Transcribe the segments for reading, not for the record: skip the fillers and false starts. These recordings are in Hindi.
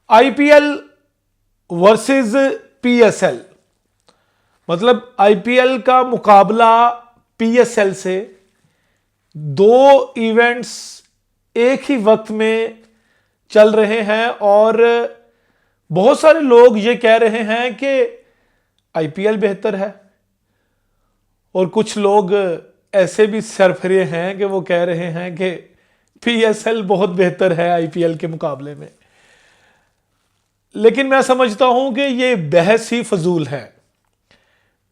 आईपीएल वर्सेस पीएसएल, मतलब आईपीएल का मुकाबला पीएसएल से। दो इवेंट्स एक ही वक्त में चल रहे हैं और बहुत सारे लोग ये कह रहे हैं कि आईपीएल बेहतर है, और कुछ लोग ऐसे भी सरफरे हैं कि वो कह रहे हैं कि पीएसएल बहुत बेहतर है आईपीएल के मुकाबले में। लेकिन मैं समझता हूं कि ये बहस ही फजूल है।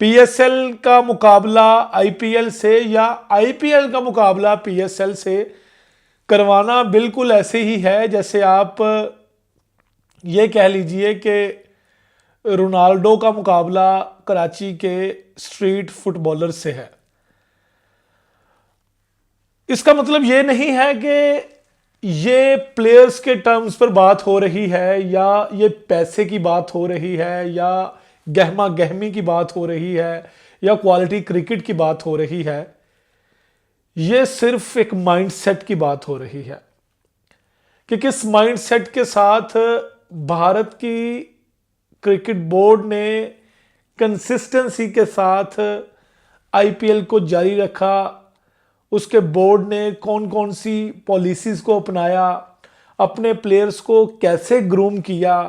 पीएसएल का मुकाबला आईपीएल से या आईपीएल का मुकाबला पीएसएल से करवाना बिल्कुल ऐसे ही है जैसे आप ये कह लीजिए कि रोनाल्डो का मुकाबला कराची के स्ट्रीट फुटबॉलर से है। इसका मतलब ये नहीं है कि ये प्लेयर्स के टर्म्स पर बात हो रही है या ये पैसे की बात हो रही है या गहमा गहमी की बात हो रही है या क्वालिटी क्रिकेट की बात हो रही है। ये सिर्फ एक माइंडसेट की बात हो रही है कि किस माइंडसेट के साथ भारत की क्रिकेट बोर्ड ने कंसिस्टेंसी के साथ आईपीएल को जारी रखा। उसके बोर्ड ने कौन कौन सी पॉलिसीज को अपनाया, अपने प्लेयर्स को कैसे ग्रूम किया,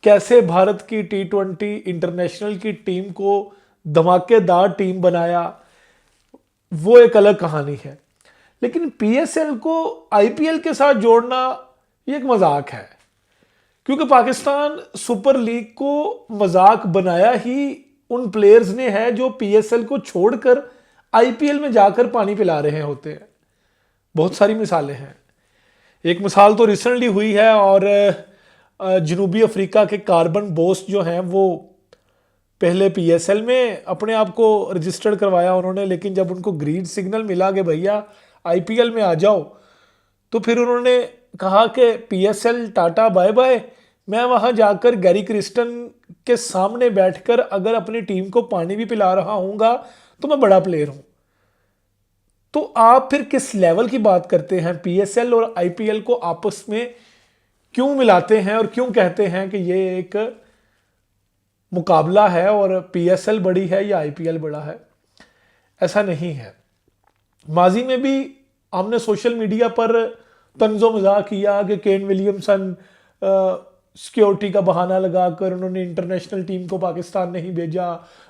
कैसे भारत की T20 इंटरनेशनल की टीम को धमाकेदार टीम बनाया, वो एक अलग कहानी है। लेकिन पीएसएल को आईपीएल के साथ जोड़ना ये एक मजाक है, क्योंकि पाकिस्तान सुपर लीग को मजाक बनाया ही उन प्लेयर्स ने है जो पीएसएल को छोड़कर आईपीएल में जाकर पानी पिला रहे होते हैं। बहुत सारी मिसालें हैं। एक मिसाल तो रिसेंटली हुई है और जनूबी अफ्रीका के कार्बन बोस जो हैं वो पहले पीएसएल में अपने आप को रजिस्टर्ड करवाया उन्होंने, लेकिन जब उनको ग्रीन सिग्नल मिला कि भैया आईपीएल में आ जाओ, तो फिर उन्होंने कहा कि पीएसएल टाटा बाय बाय, मैं वहां जाकर गैरी क्रिस्टन के सामने बैठकर अगर अपनी टीम को पानी भी पिला रहा हूँगा तो मैं बड़ा प्लेयर हूं। तो आप फिर किस लेवल की बात करते हैं? पीएसएल और आईपीएल को आपस में क्यों मिलाते हैं और क्यों कहते हैं कि ये एक मुकाबला है और पीएसएल बड़ी है या आईपीएल बड़ा है? ऐसा नहीं है। माजी में भी हमने सोशल मीडिया पर तंजो मजाक किया कि केन विलियमसन सिक्योरिटी का बहाना लगाकर उन्होंने इंटरनेशनल टीम को पाकिस्तान नहीं भेजा,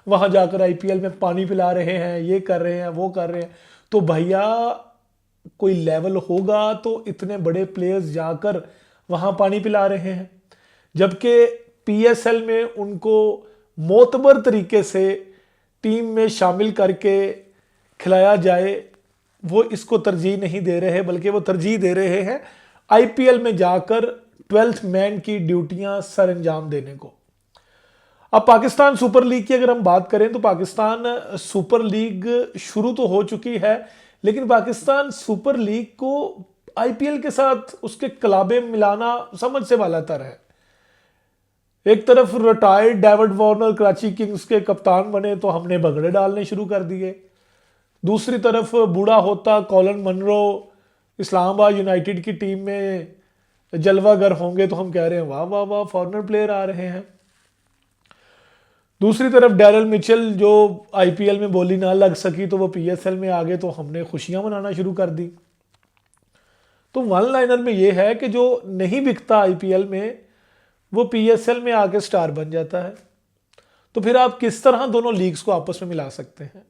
वहां जाकर आईपीएल में पानी पिला रहे हैं, ये कर रहे हैं, वो कर रहे हैं। तो भैया कोई लेवल होगा तो इतने बड़े प्लेयर्स जाकर वहां पानी पिला रहे हैं, जबकि पीएसएल में उनको मोतबर तरीके से टीम में शामिल करके खिलाया जाए, वो इसको तरजीह नहीं दे रहे, बल्कि वो तरजीह दे रहे हैं आईपीएल में जाकर 12th मैन की ड्यूटियां सर अंजाम देने को। अब पाकिस्तान सुपर लीग की अगर हम बात करें तो पाकिस्तान सुपर लीग शुरू तो हो चुकी है, लेकिन पाकिस्तान सुपर लीग को आईपीएल के साथ उसके कलाबे मिलाना समझ से वाला तर है। एक तरफ retired David Warner Karachi Kings के कप्तान बने तो हमने भगड़े डालने शुरू कर दिए, दूसरी तरफ बूढ़ा होता कॉलन मनरो इस्लामाबाद यूनाइटेड की टीम में जलवागर होंगे तो हम कह रहे हैं वाह वाह वाह फॉरेनर प्लेयर आ रहे हैं। दूसरी तरफ डैरल मिचेल जो आईपीएल में बोली ना लग सकी तो वो पीएसएल में आ गए तो हमने खुशियां मनाना शुरू कर दी। तो वन लाइनर में ये है कि जो नहीं बिकता आईपीएल में वो पीएसएल में आके स्टार बन जाता है। तो फिर आप किस तरह दोनों लीग्स को आपस में मिला सकते हैं?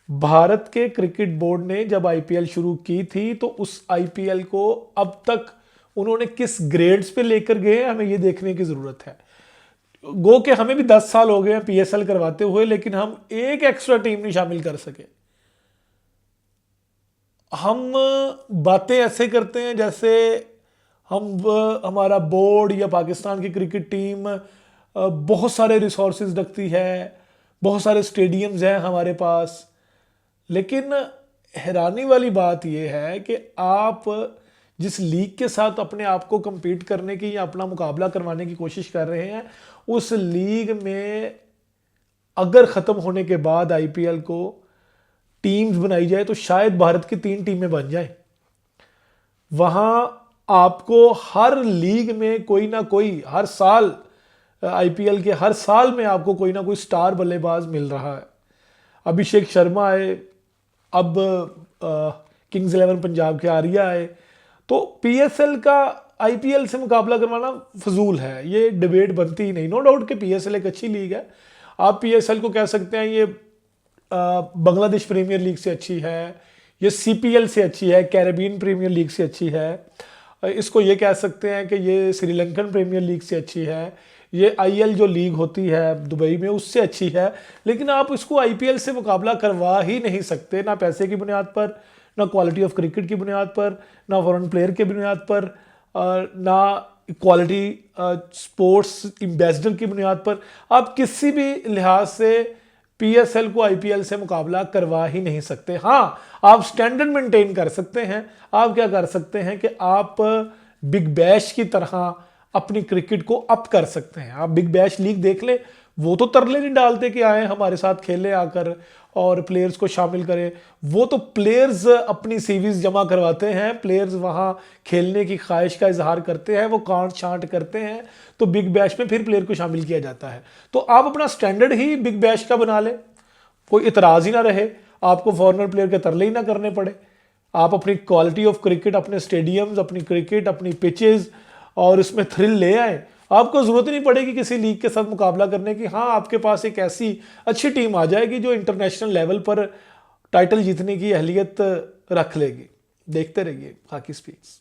भारत के क्रिकेट बोर्ड ने जब आईपीएल शुरू की थी तो उस आईपीएल को अब तक उन्होंने किस ग्रेड्स पे लेकर गए हमें ये देखने की जरूरत है। गो के हमें भी 10 साल हो गए हैं पीएसएल करवाते हुए, लेकिन हम एक एक्स्ट्रा टीम नहीं शामिल कर सके। हम बातें ऐसे करते हैं जैसे हमारा बोर्ड या पाकिस्तान की क्रिकेट टीम बहुत सारे रिसोर्सेज रखती है, बहुत सारे स्टेडियम्स हैं हमारे पास। लेकिन हैरानी वाली बात यह है कि आप जिस लीग के साथ अपने आप को compete करने की या अपना मुकाबला करवाने की कोशिश कर रहे हैं, उस लीग में अगर ख़त्म होने के बाद आईपीएल को टीम्स बनाई जाए तो शायद भारत की 3 टीमें बन जाएं। वहाँ आपको हर लीग में कोई ना कोई, हर साल आईपीएल के हर साल में आपको कोई ना कोई स्टार बल्लेबाज मिल रहा है। अभिषेक शर्मा आए, अब किंग्स 11 पंजाब के आर्या आए। तो पीएसएल का आईपीएल से मुकाबला करवाना फजूल है, ये डिबेट बनती ही नहीं। नो डाउट कि पीएसएल एक अच्छी लीग है, आप पीएसएल को कह सकते हैं ये बांग्लादेश प्रीमियर लीग से अच्छी है, ये सीपीएल से अच्छी है, कैरेबियन प्रीमियर लीग से अच्छी है, इसको ये कह सकते हैं कि ये श्रीलंकन प्रीमियर लीग से अच्छी है, ये आईएल जो लीग होती है दुबई में उससे अच्छी है। लेकिन आप इसको आईपीएल से मुकाबला करवा ही नहीं सकते, ना पैसे की बुनियाद पर, ना क्वालिटी ऑफ क्रिकेट की बुनियाद पर, ना फॉरेन प्लेयर की बुनियाद पर, ना क्वालिटी स्पोर्ट्स एम्बेसडर की बुनियाद पर। आप किसी भी लिहाज से पीएसएल को आईपीएल से मुकाबला करवा ही नहीं सकते। हाँ, आप स्टैंडर्ड मेंटेन कर सकते हैं। आप क्या कर सकते हैं कि आप बिग बैश की तरह अपनी क्रिकेट को अप कर सकते हैं। आप बिग बैश लीग देख लें, वो तो तरले नहीं डालते कि आए हमारे साथ खेले आकर और प्लेयर्स को शामिल करें। वो तो प्लेयर्स अपनी सीवीज जमा करवाते हैं, प्लेयर्स वहाँ खेलने की ख्वाहिश का इजहार करते हैं, वो कांट छांट करते हैं, तो बिग बैश में फिर प्लेयर को शामिल किया जाता है। तो आप अपना स्टैंडर्ड ही बिग बैश का बना लें, कोई इतराज़ ही ना रहे, आपको फॉरेनर प्लेयर के तरले ही ना करने पड़े। आप अपनी क्वालिटी ऑफ क्रिकेट, अपने स्टेडियम्स, अपनी क्रिकेट, अपनी पिचेस और इसमें थ्रिल ले आए। आपको ज़रूरत नहीं पड़ेगी किसी लीग के साथ मुकाबला करने की। हाँ, आपके पास एक ऐसी अच्छी टीम आ जाएगी जो इंटरनेशनल लेवल पर टाइटल जीतने की अहलियत रख लेगी। देखते रहिए हॉकी स्पीक्स।